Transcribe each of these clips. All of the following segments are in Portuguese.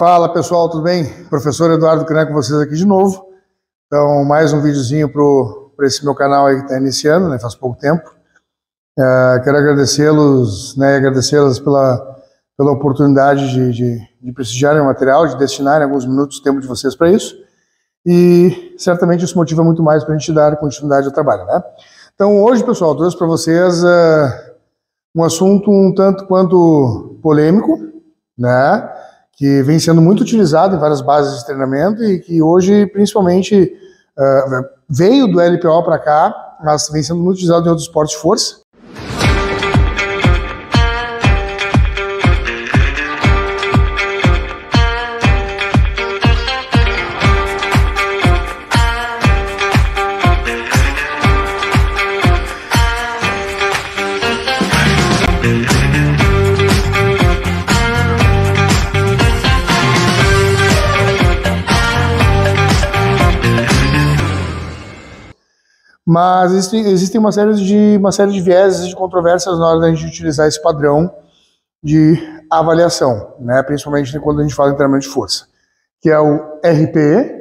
Fala pessoal, tudo bem? Professor Eduardo Cané com vocês aqui de novo. Então, mais um videozinho para esse meu canal aí que está iniciando, né? Faz pouco tempo. Quero agradecê-los, né? Agradecê-las pela oportunidade de prestigiarem o material, de destinarem alguns minutos do tempo de vocês para isso. E certamente isso motiva muito mais para a gente dar continuidade ao trabalho, né? Então, hoje, pessoal, trouxe para vocês um assunto um tanto quanto polêmico, né? Que vem sendo muito utilizado em várias bases de treinamento e que hoje, principalmente, veio do LPO para cá, mas vem sendo muito utilizado em outros esportes de força. Mas existem uma série de vieses de controvérsias na hora da gente utilizar esse padrão de avaliação, né? Principalmente quando a gente fala em treinamento de força, que é o RPE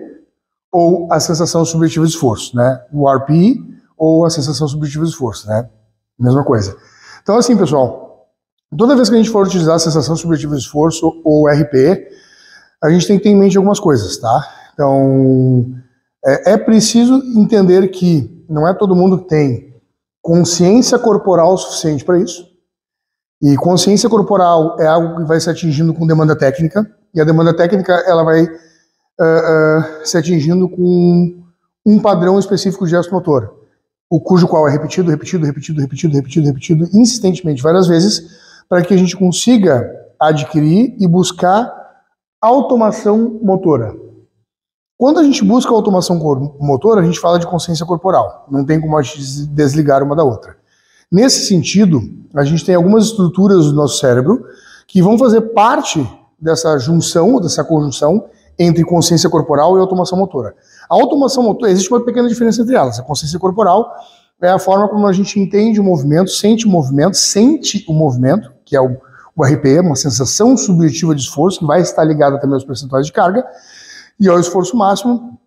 ou a sensação subjetiva de esforço, né? O RPE ou a sensação subjetiva de esforço, né? Mesma coisa. Então, assim, pessoal, toda vez que a gente for utilizar a sensação subjetiva de esforço ou RPE, a gente tem que ter em mente algumas coisas, tá? Então, é preciso entender que não é todo mundo que tem consciência corporal suficiente para isso. E consciência corporal é algo que vai se atingindo com demanda técnica. E a demanda técnica ela vai se atingindo com um padrão específico de gesto motor, cujo qual é repetido insistentemente várias vezes, para que a gente consiga adquirir e buscar automação motora. Quando a gente busca automação motora, a gente fala de consciência corporal. Não tem como a gente desligar uma da outra. Nesse sentido, a gente tem algumas estruturas do nosso cérebro que vão fazer parte dessa junção, dessa conjunção entre consciência corporal e automação motora. A automação motora, existe uma pequena diferença entre elas. A consciência corporal é a forma como a gente entende o movimento, sente o movimento, que é o RPE, uma sensação subjetiva de esforço, que vai estar ligada também aos percentuais de carga, e ao esforço máximo,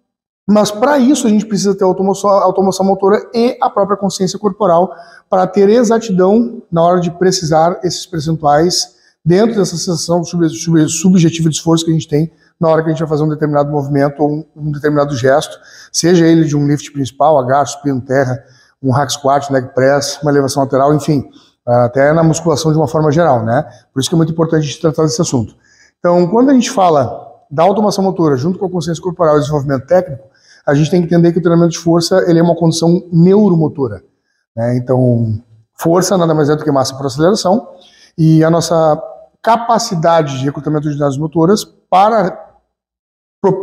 mas para isso a gente precisa ter a automação motora e a própria consciência corporal para ter exatidão na hora de precisar esses percentuais dentro dessa sensação subjetiva de esforço que a gente tem na hora que a gente vai fazer um determinado movimento ou um determinado gesto, seja ele de um lift principal, agacho, supino, terra, um hack squat, leg press, uma elevação lateral, enfim, até na musculação de uma forma geral, né? Por isso que é muito importante a gente tratar desse assunto. Então, quando a gente fala da automação motora junto com a consciência corporal e desenvolvimento técnico, a gente tem que entender que o treinamento de força ele é uma condição neuromotora, né? Então, força nada mais é do que massa por aceleração, e a nossa capacidade de recrutamento de unidades motoras para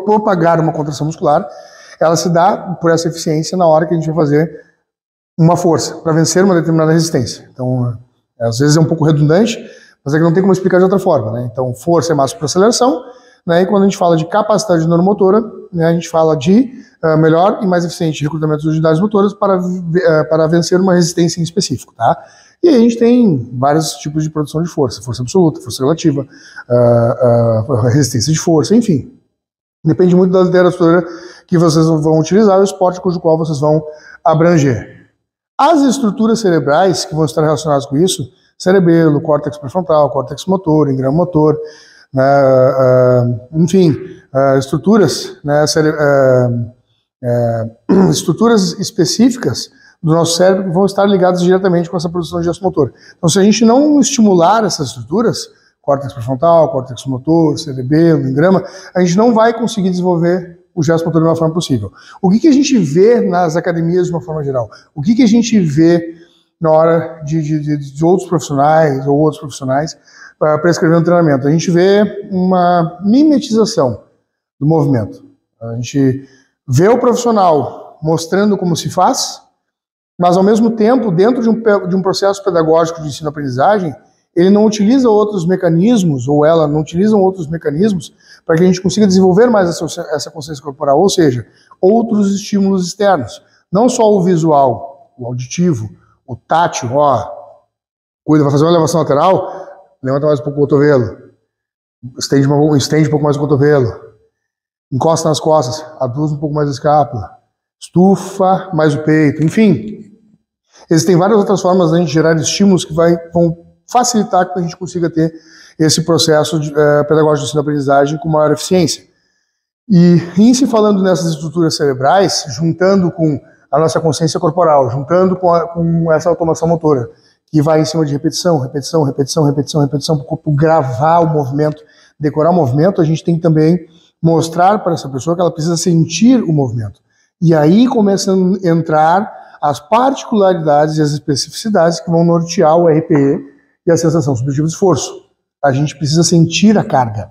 propagar uma contração muscular, ela se dá por essa eficiência na hora que a gente vai fazer uma força, para vencer uma determinada resistência. Então, às vezes é um pouco redundante, mas é que não tem como explicar de outra forma, né? Então, força é massa por aceleração, né? E quando a gente fala de capacidade neuromotora, né, a gente fala de melhor e mais eficiente recrutamento de unidades motoras para vencer uma resistência em específico, tá? E aí a gente tem vários tipos de produção de força absoluta, força relativa, resistência de força, enfim. Depende muito da literatura que vocês vão utilizar, o esporte cujo qual vocês vão abranger. As estruturas cerebrais que vão estar relacionadas com isso, cerebelo, córtex pré-frontal, córtex motor, engrama motor, enfim, estruturas, né, estruturas específicas do nosso cérebro que vão estar ligadas diretamente com essa produção de gesto motor. Então, se a gente não estimular essas estruturas, córtex pré-frontal, córtex motor, cerebelo, engrama, a gente não vai conseguir desenvolver o gesto motor de uma forma possível. O que a gente vê nas academias de uma forma geral? O que a gente vê na hora de outros profissionais ou outros profissionais prescrever um treinamento? A gente vê uma mimetização do movimento. A gente vê o profissional mostrando como se faz, mas ao mesmo tempo, dentro de um processo pedagógico de ensino-aprendizagem, ele não utiliza outros mecanismos, ou ela não utiliza outros mecanismos para que a gente consiga desenvolver mais essa consciência corporal, ou seja, outros estímulos externos. Não só o visual, o auditivo, o tátil, ó, cuida, vai fazer uma elevação lateral, levanta mais um pouco o cotovelo. estende um pouco mais o cotovelo, encosta nas costas, aduz um pouco mais a escápula, estufa mais o peito, enfim. Existem várias outras formas de a gente gerar estímulos que vão facilitar que a gente consiga ter esse processo pedagógico de ensino-aprendizagem com maior eficiência. E em se falando nessas estruturas cerebrais, juntando com a nossa consciência corporal, juntando com essa automação motora, que vai em cima de repetição, repetição, repetição, repetição, repetição, para o corpo gravar o movimento, decorar o movimento, a gente tem que também mostrar para essa pessoa que ela precisa sentir o movimento. E aí começam a entrar as particularidades e as especificidades que vão nortear o RPE e a sensação subjetiva de esforço. A gente precisa sentir a carga.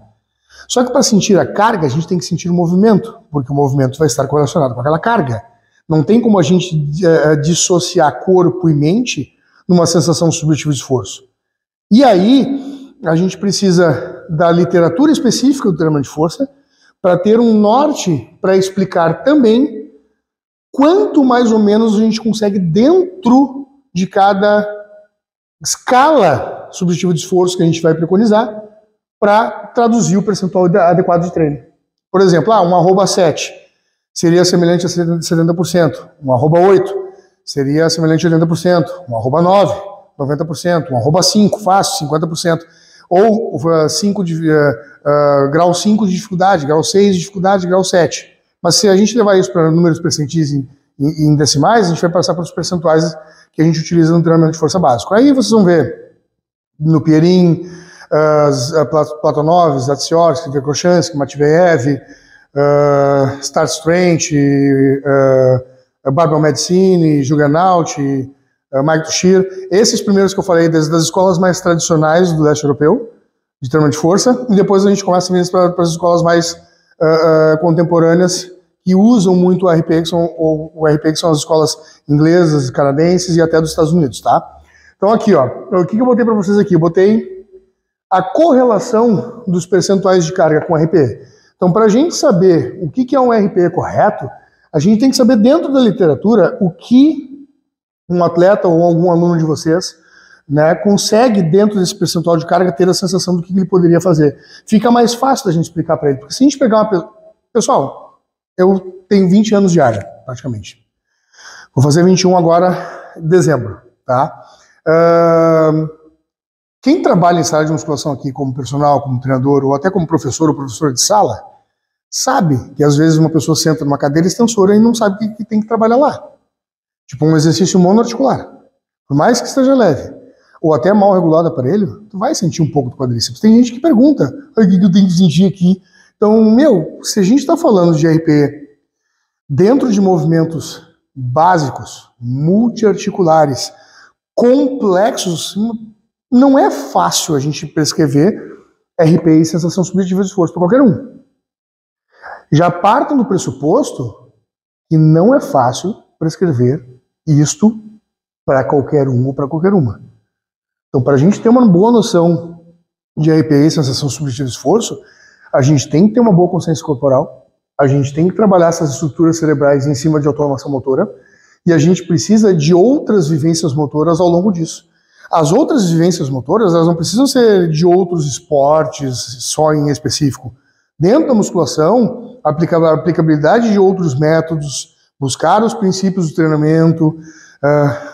Só que para sentir a carga, a gente tem que sentir o movimento, porque o movimento vai estar correlacionado com aquela carga. Não tem como a gente dissociar corpo e mente numa sensação subjetiva de esforço. E aí, a gente precisa da literatura específica do treinamento de força para ter um norte para explicar também quanto mais ou menos a gente consegue dentro de cada escala subjetiva de esforço que a gente vai preconizar para traduzir o percentual adequado de treino. Por exemplo, um @7 seria semelhante a 70%, um @8 seria semelhante a 80%, um @9, 90%, um @5, fácil, 50%, ou grau 5 de dificuldade, grau 6 de dificuldade, grau 7. Mas se a gente levar isso para números percentis em decimais, a gente vai passar para os percentuais que a gente utiliza no treinamento de força básico. Aí vocês vão ver no Pierin, Platonov, Zatsiorski, Verkhoshansky, Matveyev, Start Strength, Barbell Medicine, Juggernaut, Mike Tuchir. Esses primeiros que eu falei das escolas mais tradicionais do leste europeu, de treinamento de força, e depois a gente começa a vir para as escolas mais contemporâneas que usam muito o RPE, que são as escolas inglesas, canadenses e até dos Estados Unidos, tá? Então aqui, ó, o que eu botei para vocês aqui? Eu botei a correlação dos percentuais de carga com RPE. Então, para a gente saber o que é um RPE correto, a gente tem que saber dentro da literatura o que um atleta ou algum aluno de vocês, né, consegue dentro desse percentual de carga ter a sensação do que ele poderia fazer. Fica mais fácil da gente explicar para ele, porque se a gente pegar uma pessoa... Pessoal, eu tenho 20 anos de área, praticamente. Vou fazer 21 agora, em dezembro, tá? Quem trabalha em sala de musculação aqui como personal, como treinador, ou até como professor ou professora de sala, sabe que às vezes uma pessoa senta numa cadeira extensora e não sabe o que tem que trabalhar lá. Tipo um exercício monoarticular. Por mais que esteja leve, ou até mal regulado o aparelho, tu vai sentir um pouco do quadríceps. Tem gente que pergunta, o que eu tenho que sentir aqui? Então, se a gente está falando de RPE dentro de movimentos básicos, multiarticulares, complexos, não é fácil a gente prescrever RPE e sensação subjetiva de esforço para qualquer um. Já partam do pressuposto que não é fácil prescrever isto para qualquer um ou para qualquer uma. Então, para a gente ter uma boa noção de RPE e sensação subjetiva de esforço, a gente tem que ter uma boa consciência corporal, a gente tem que trabalhar essas estruturas cerebrais em cima de automação motora, e a gente precisa de outras vivências motoras ao longo disso. As outras vivências motoras, elas não precisam ser de outros esportes só em específico. Dentro da musculação, a aplicabilidade de outros métodos, buscar os princípios do treinamento,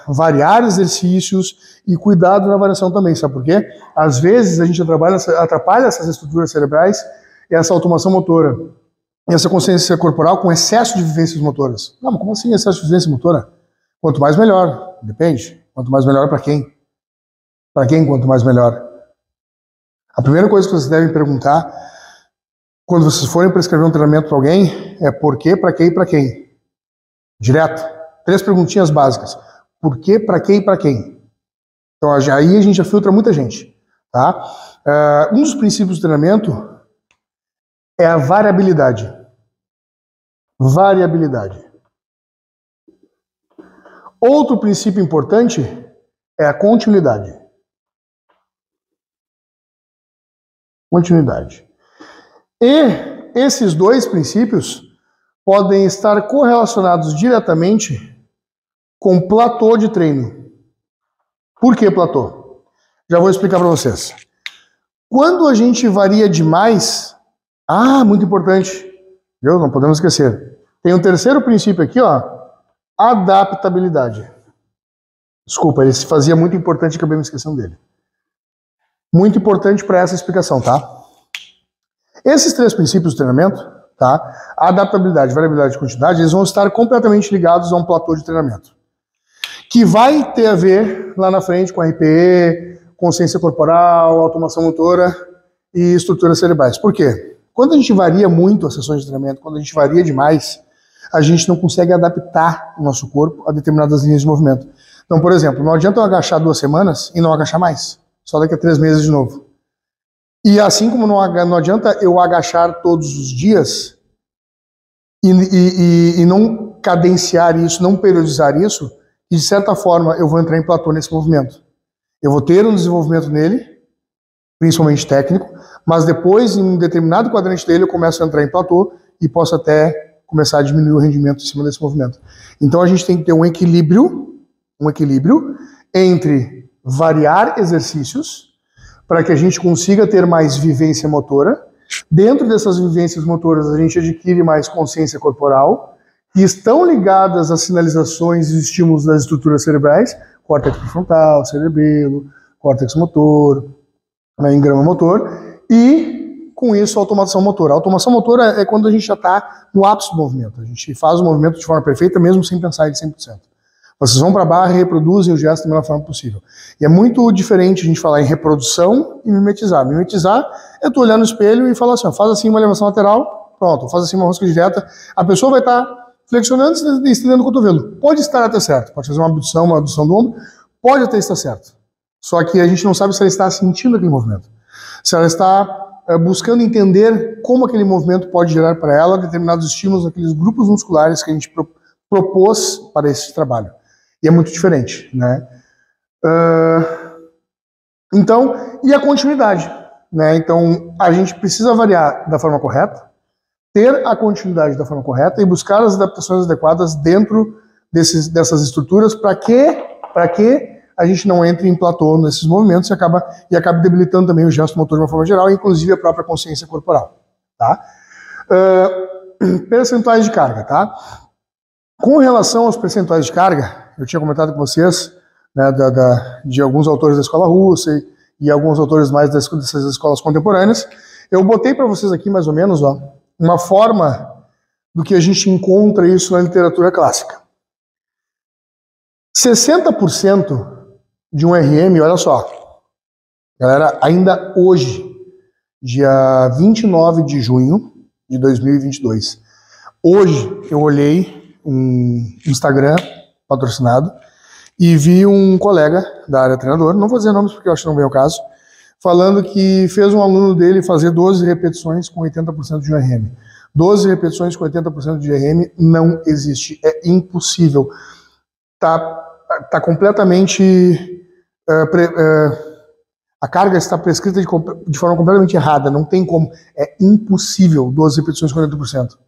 variar exercícios e cuidado na variação também, sabe por quê? Às vezes a gente atrapalha essas estruturas cerebrais e essa automação motora, e essa consciência corporal com excesso de vivências motoras. Não, mas como assim excesso de vivência motora? Quanto mais melhor, depende. Quanto mais melhor para quem? Para quem quanto mais melhor? A primeira coisa que vocês devem perguntar quando vocês forem prescrever um treinamento para alguém é por quê, para quê e para quem. Direto. 3 perguntinhas básicas. Por quê, para quê e para quem? Então aí a gente já filtra muita gente. Tá? Um dos princípios do treinamento é a variabilidade. Variabilidade. Outro princípio importante é a continuidade. Continuidade. E esses 2 princípios podem estar correlacionados diretamente com platô de treino. Por que platô? Já vou explicar para vocês. Quando a gente varia demais, muito importante, viu? Não podemos esquecer. Tem um terceiro princípio aqui, ó, adaptabilidade. Desculpa, ele se fazia muito importante, acabei me esquecendo dele. Muito importante para essa explicação, tá? Esses 3 princípios do treinamento, tá? Adaptabilidade, variabilidade e continuidade, eles vão estar completamente ligados a um platô de treinamento. Que vai ter a ver lá na frente com RPE, consciência corporal, automação motora e estruturas cerebrais. Por quê? Quando a gente varia muito as sessões de treinamento, quando a gente varia demais, a gente não consegue adaptar o nosso corpo a determinadas linhas de movimento. Então, por exemplo, não adianta eu agachar 2 semanas e não agachar mais. Só daqui a 3 meses de novo. E assim como não adianta eu agachar todos os dias e não cadenciar isso, não periodizar isso, e de certa forma eu vou entrar em platô nesse movimento. Eu vou ter um desenvolvimento nele, principalmente técnico, mas depois, em um determinado quadrante dele, eu começo a entrar em platô e posso até começar a diminuir o rendimento em cima desse movimento. Então a gente tem que ter um equilíbrio entre variar exercícios para que a gente consiga ter mais vivência motora. Dentro dessas vivências motoras, a gente adquire mais consciência corporal, que estão ligadas às sinalizações e estímulos das estruturas cerebrais, córtex pré-frontal, cerebelo, córtex motor, engrama motor, e com isso a automação motora. A automação motora é quando a gente já está no ápice do movimento. A gente faz o movimento de forma perfeita, mesmo sem pensar ele 100%. Vocês vão para a barra e reproduzem o gesto da melhor forma possível. E é muito diferente a gente falar em reprodução e mimetizar. Mimetizar é tu olhar no espelho e falar assim, ó, faz assim uma elevação lateral, pronto, faz assim uma rosca direta. A pessoa vai estar flexionando e estendendo o cotovelo. Pode estar até certo, pode fazer uma abdução do ombro, pode até estar certo. Só que a gente não sabe se ela está sentindo aquele movimento. Se ela está buscando entender como aquele movimento pode gerar para ela determinados estímulos naqueles grupos musculares que a gente propôs para esse trabalho. E é muito diferente, né? Então, e a continuidade, né? Então, a gente precisa variar da forma correta, ter a continuidade da forma correta e buscar as adaptações adequadas dentro dessas estruturas para que a gente não entre em platô nesses movimentos e acabe debilitando também o gesto motor de uma forma geral, inclusive a própria consciência corporal, tá? Percentuais de carga, tá? Com relação aos percentuais de carga, eu tinha comentado com vocês, né, de alguns autores da escola russa e alguns autores mais dessas escolas contemporâneas. Eu botei para vocês aqui mais ou menos, ó, uma forma do que a gente encontra isso na literatura clássica. 60% de um RM, olha só, galera, ainda hoje, dia 29 de junho de 2022, hoje eu olhei um Instagram patrocinado e vi um colega da área treinador, não vou dizer nomes porque eu acho que não vem ao caso, falando que fez um aluno dele fazer 12 repetições com 80% de RM. 12 repetições com 80% de RM não existe, é impossível. Tá completamente... a carga está prescrita de forma completamente errada, não tem como, é impossível 12 repetições com 80%.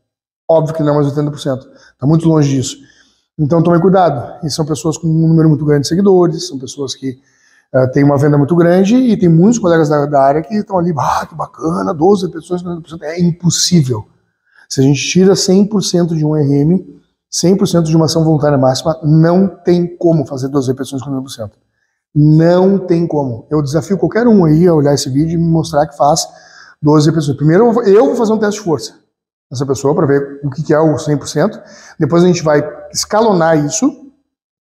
Óbvio que não, mas 80%. Está muito longe disso. Então tomem cuidado. E são pessoas com um número muito grande de seguidores, são pessoas que têm uma venda muito grande e tem muitos colegas da área que estão ali, que bacana, 12 repetições com 80%. É impossível. Se a gente tira 100% de um RM, 100% de uma ação voluntária máxima, não tem como fazer 12 repetições com 80%. Não tem como. Eu desafio qualquer um aí a olhar esse vídeo e me mostrar que faz 12 repetições. Primeiro eu vou fazer um teste de força nessa pessoa para ver o que é o 100%. Depois a gente vai escalonar isso,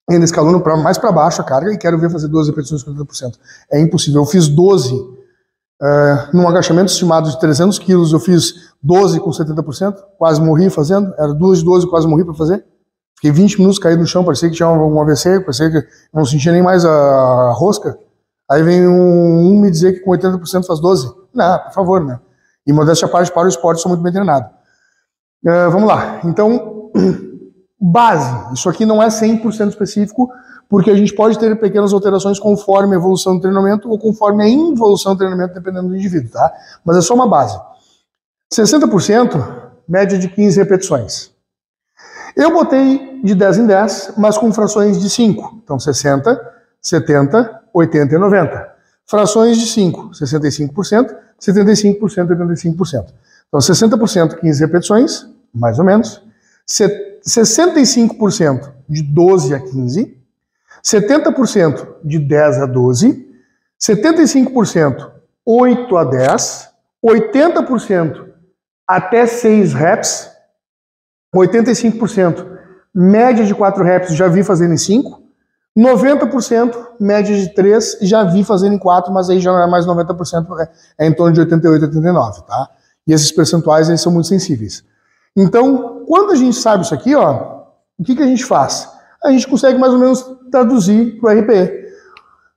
ainda escalando mais para baixo a carga e quero ver fazer 12 repetições com 80%. É impossível. Eu fiz 12 num agachamento estimado de 300 quilos, eu fiz 12 com 70%, quase morri fazendo, era 2 de 12, quase morri para fazer. Fiquei 20 minutos caído no chão, parecia que tinha um AVC, parecia que não sentia nem mais a rosca. Aí vem um me dizer que com 80% faz 12. Não, por favor, né? E modéstia à parte, para o esporte, sou muito bem treinado. Vamos lá. Então, base. Isso aqui não é 100% específico, porque a gente pode ter pequenas alterações conforme a evolução do treinamento ou conforme a involução do treinamento, dependendo do indivíduo, tá? Mas é só uma base. 60%, média de 15 repetições. Eu botei de 10 em 10, mas com frações de 5. Então 60, 70, 80 e 90. Frações de 5, 65%, 75%, 85%. Então, 60%, 15 repetições, mais ou menos. 65% de 12 a 15. 70% de 10 a 12. 75%, 8 a 10. 80% até 6 reps. 85%, média de 4 reps, já vi fazendo em 5. 90%, média de 3, já vi fazendo em 4, mas aí já não é mais 90%, é em torno de 88, 89, tá? E esses percentuais aí são muito sensíveis. Então, quando a gente sabe isso aqui, ó, o que a gente faz? A gente consegue mais ou menos traduzir para o RPE.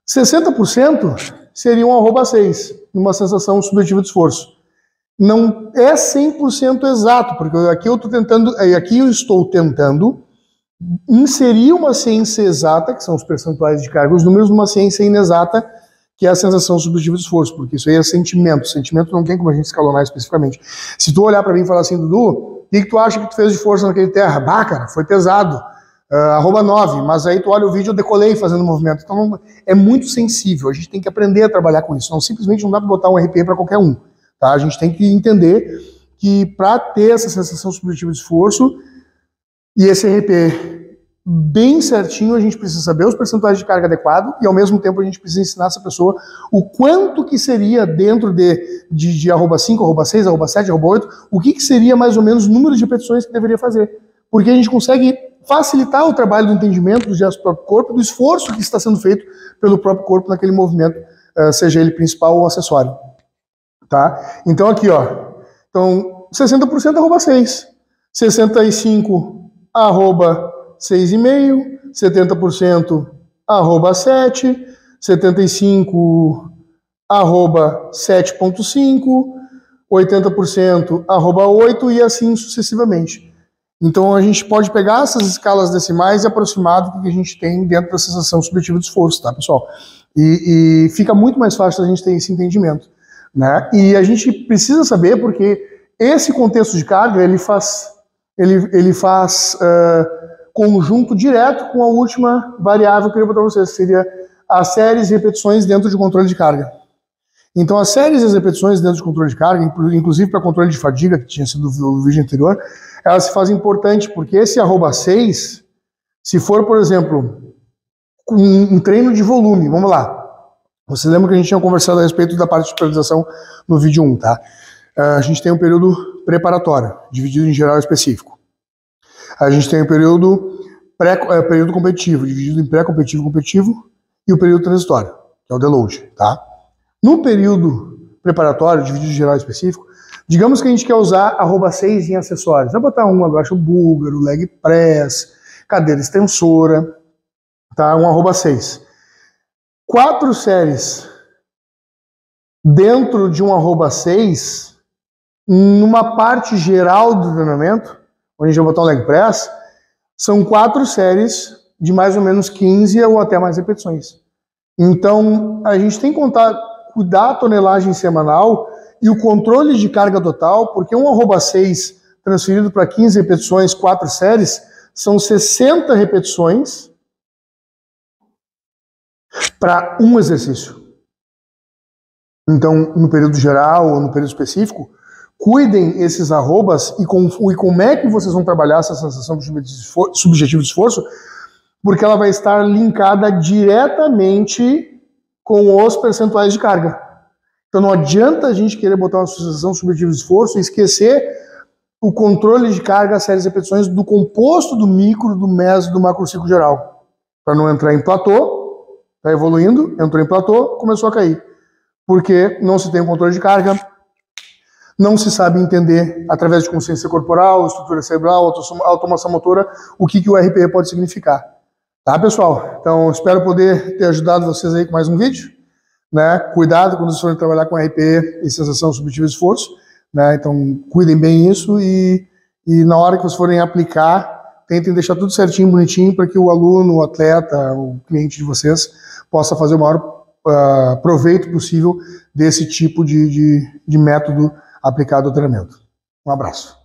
60% seria um @6, numa sensação subjetiva de esforço. Não é 100% exato, porque aqui eu estou tentando inserir uma ciência exata, que são os percentuais de carga, os números, numa ciência inexata, que é a sensação subjetiva de esforço, porque isso aí é sentimento. Sentimento não tem como a gente escalonar especificamente. Se tu olhar para mim e falar assim, Dudu, o que tu acha que tu fez de força naquele terra? Bah, cara, foi pesado. @9, mas aí tu olha o vídeo, eu decolei fazendo o movimento. Então é muito sensível, a gente tem que aprender a trabalhar com isso. Não, simplesmente não dá para botar um RPE para qualquer um. Tá? A gente tem que entender que para ter essa sensação subjetiva de esforço e esse RPE bem certinho, a gente precisa saber os percentuais de carga adequado e ao mesmo tempo a gente precisa ensinar essa pessoa o quanto que seria dentro de @5, @6, @7, @8, o que seria mais ou menos o número de repetições que deveria fazer. Porque a gente consegue facilitar o trabalho do entendimento do gesto do próprio corpo, do esforço que está sendo feito pelo próprio corpo naquele movimento, seja ele principal ou acessório. Tá? Então aqui, ó, então 60% @6, 65 @6,5, 70% @7, 75 @7,5, 80% @8 e assim sucessivamente. Então a gente pode pegar essas escalas decimais e aproximar do que a gente tem dentro da sensação subjetiva de esforço, tá, pessoal? E fica muito mais fácil a gente ter esse entendimento, né? E a gente precisa saber porque esse contexto de carga ele faz conjunto direto com a última variável que eu queria botar para vocês, que seria as séries e repetições dentro de controle de carga. Então as séries e as repetições dentro de controle de carga, inclusive para controle de fadiga, que tinha sido o vídeo anterior, elas se fazem importante, porque esse @6, se for, por exemplo, um treino de volume, vamos lá. Você lembra que a gente tinha conversado a respeito da parte de periodização no vídeo 1, tá? A gente tem um período preparatório, dividido em geral e específico. A gente tem o período competitivo, dividido em pré-competitivo e competitivo, e o período transitório, que é o deload, tá? No período preparatório, dividido em geral e específico, digamos que a gente quer usar @6 em acessórios. Vai botar um agacho búlgaro, leg press, cadeira extensora, tá? Um @6. 4 séries dentro de um @6, numa parte geral do treinamento, onde a gente vai botar um leg press, são 4 séries de mais ou menos 15 ou até mais repetições. Então, a gente tem que cuidar a tonelagem semanal e o controle de carga total, porque um @6 transferido para 15 repetições, 4 séries, são 60 repetições para um exercício. Então, no período geral ou no período específico, cuidem esses arrobas e como é que vocês vão trabalhar essa sensação subjetiva de esforço, porque ela vai estar linkada diretamente com os percentuais de carga. Então não adianta a gente querer botar uma sensação subjetiva de esforço e esquecer o controle de carga, séries e repetições do composto do micro, do meso, do macrociclo geral. Para não entrar em platô, está evoluindo, entrou em platô, começou a cair. Porque não se tem o controle de carga, não se sabe entender, através de consciência corporal, estrutura cerebral, automação motora, o que o RPE pode significar. Tá, pessoal? Então, espero poder ter ajudado vocês aí com mais um vídeo. Né? Cuidado quando vocês forem trabalhar com RPE e sensação subjetiva de esforço. Né? Então, cuidem bem isso e na hora que vocês forem aplicar, tentem deixar tudo certinho, bonitinho, para que o aluno, o atleta, o cliente de vocês possa fazer o maior proveito possível desse tipo de método aplicado ao treinamento. Um abraço.